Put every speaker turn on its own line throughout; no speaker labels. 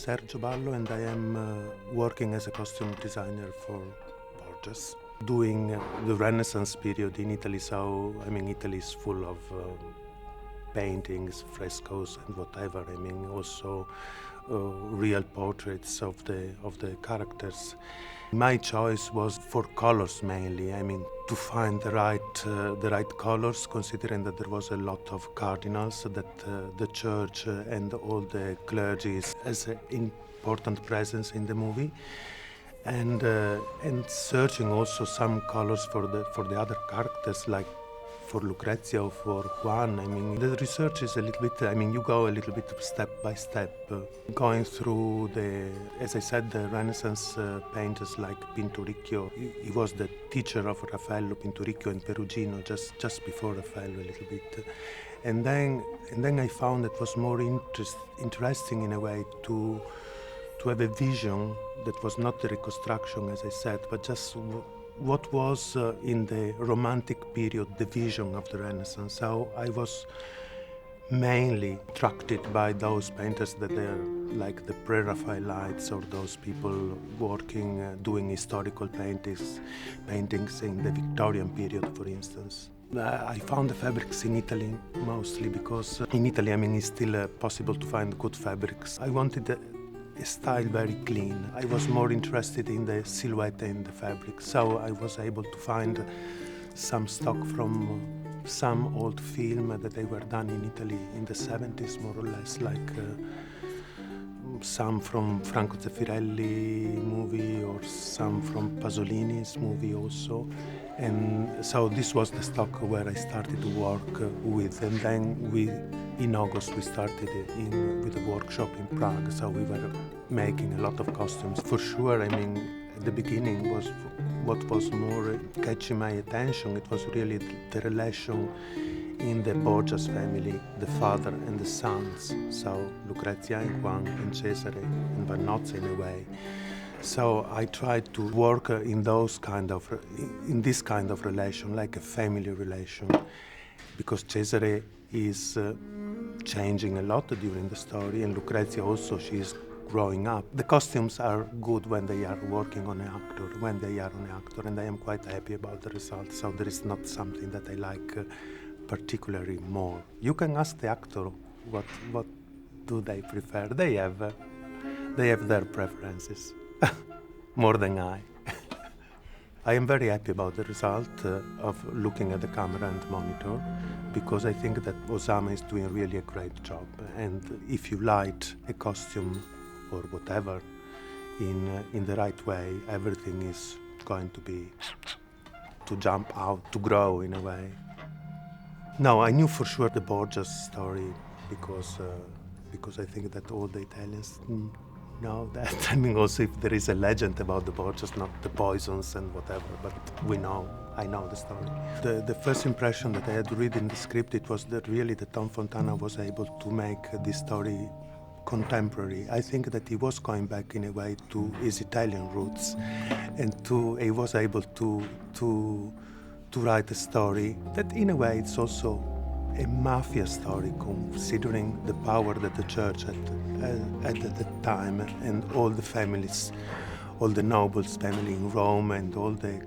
Sergio Ballo and I am working as a costume designer for Borgia's, doing the Renaissance period in Italy. So, Italy is full of paintings, frescoes and whatever. Also real portraits of the characters. My choice was for colors mainly. To find the right colors, considering that there was a lot of cardinals, that the church and all the clergy has an important presence in the movie, and searching also some colors for the other characters, like for Lucrezia or for Juan. The research is a little bit, you go a little bit step by step, going through as I said, the Renaissance painters like Pinturicchio. He was the teacher of Raffaello, Pinturicchio and Perugino, just before Raffaello a little bit. And then I found it was more interesting in a way to have a vision that was not the reconstruction, as I said, but just what was in the Romantic period the vision of the Renaissance. So I was mainly attracted by those painters that are like the pre-Raphaelites, or those people working, doing historical paintings in the Victorian period, for instance. I found the fabrics in Italy mostly because in Italy, it's still possible to find good fabrics. I wanted a style very clean. I was more interested in the silhouette and the fabric, so I was able to find some stock from some old film that they were done in Italy in the 70s, more or less, like some from Franco Zeffirelli movie or some from Pasolini's movie also. And so this was the stock where I started to work with, and then in August we started with a workshop in Prague, so we were making a lot of costumes. For sure, at the beginning was what was more catching my attention. It was really the relation in the Borgia's family, the father and the sons, so Lucrezia and Juan and Cesare and Vannozza in a way. So I tried to work in this kind of relation, like a family relation, because Cesare is changing a lot during the story, and Lucrezia also, she is growing up. The costumes are good when they are working on an actor, and I am quite happy about the result. So there is not something that I like particularly more. You can ask the actor what do they prefer. They have their preferences. More than I. I am very happy about the result of looking at the camera and monitor, because I think that Osama is doing really a great job. And if you light a costume or whatever in the right way, everything is going to jump out, to grow in a way. No, I knew for sure the Borgia's story because I think that all the Italians know that. Also if there is a legend about the Borgias, not the poisons and whatever, but I know the story. The first impression that I had reading the script, it was that really that Tom Fontana was able to make this story contemporary. I think that he was going back in a way to his Italian roots, and he was able to write a story that in a way it's also a mafia story, considering the power that the church had at that time, and all the families, all the nobles' family in Rome and all the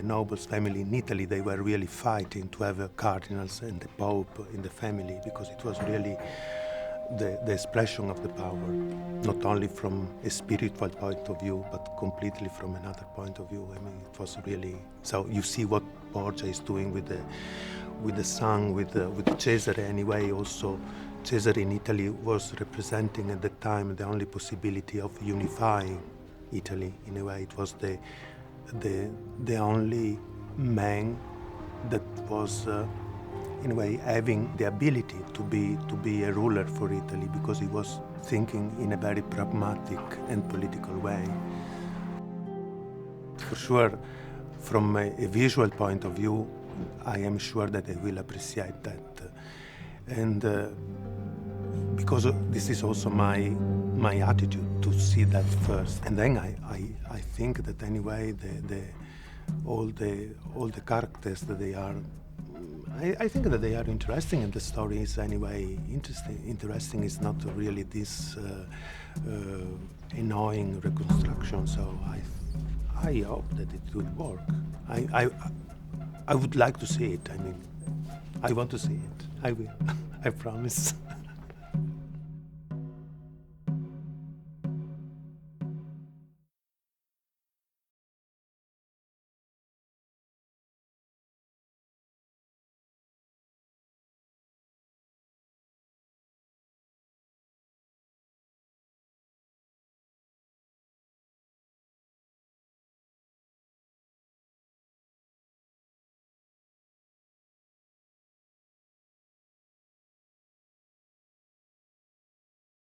nobles' family in Italy, they were really fighting to have cardinals and the Pope in the family, because it was really the expression of the power, not only from a spiritual point of view, but completely from another point of view. It was really, so you see what Borgia is doing with the son, with Cesare anyway. Also, Cesare in Italy was representing at the time the only possibility of unifying Italy. In a way, it was the only man that was in a way having the ability to be a ruler for Italy, because he was thinking in a very pragmatic and political way. For sure, from a visual point of view, I am sure that they will appreciate that. And because this is also my attitude, to see that first. And then I think that anyway all the characters that they are I think that they are interesting, and the story is anyway interesting. Interesting is not really this annoying reconstruction. So I hope that it will work. I would like to see it. I mean, I want to see it. I will. I promise.